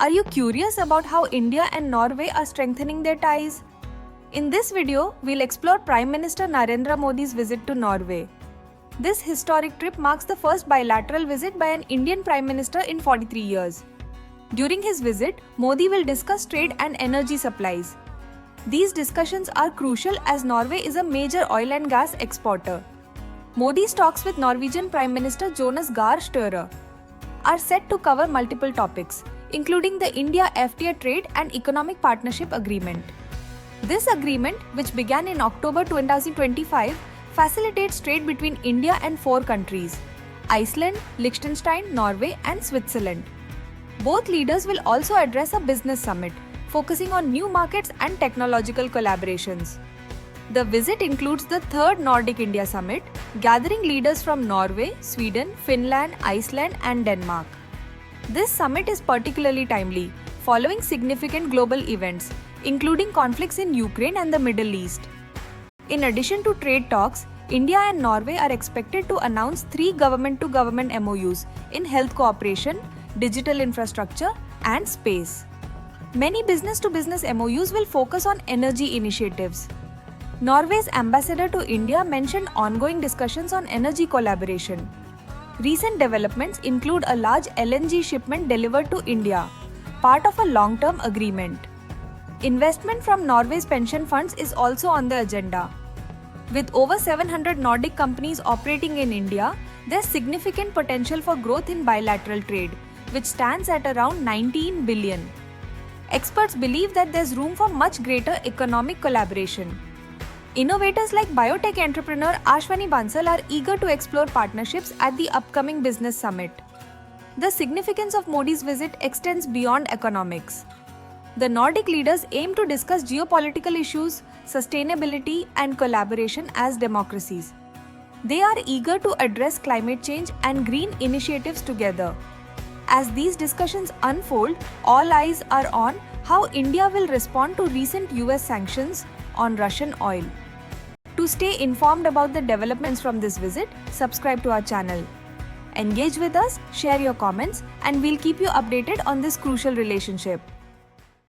Are you curious about how India and Norway are strengthening their ties? In this video, we'll explore Prime Minister Narendra Modi's visit to Norway. This historic trip marks the first bilateral visit by an Indian Prime Minister in 43 years. During his visit, Modi will discuss trade and energy supplies. These discussions are crucial as Norway is a major oil and gas exporter. Modi's talks with Norwegian Prime Minister Jonas Gahr Støre are set to cover multiple topics, including the India-FTA trade and economic partnership agreement. This agreement, which began in October 2025, facilitates trade between India and 4 countries: Iceland, Liechtenstein, Norway, and Switzerland. Both leaders will also address a business summit, focusing on new markets and technological collaborations. The visit includes the 3rd Nordic India Summit, gathering leaders from Norway, Sweden, Finland, Iceland, and Denmark. This summit is particularly timely, following significant global events, including conflicts in Ukraine and the Middle East. In addition to trade talks, India and Norway are expected to announce 3 government-to-government MOUs in health cooperation, digital infrastructure, and space. Many business-to-business MOUs will focus on energy initiatives. Norway's ambassador to India mentioned ongoing discussions on energy collaboration. Recent developments include a large LNG shipment delivered to India, part of a long-term agreement. Investment from Norway's pension funds is also on the agenda. With over 700 Nordic companies operating in India, there's significant potential for growth in bilateral trade, which stands at around 19 billion. Experts believe that there's room for much greater economic collaboration. Innovators like biotech entrepreneur Ashwani Bansal are eager to explore partnerships at the upcoming business summit. The significance of Modi's visit extends beyond economics. The Nordic leaders aim to discuss geopolitical issues, sustainability, and collaboration as democracies. They are eager to address climate change and green initiatives together. As these discussions unfold, all eyes are on how India will respond to recent US sanctions on Russian oil. To stay informed about the developments from this visit, subscribe to our channel. Engage with us, share your comments, and we'll keep you updated on this crucial relationship.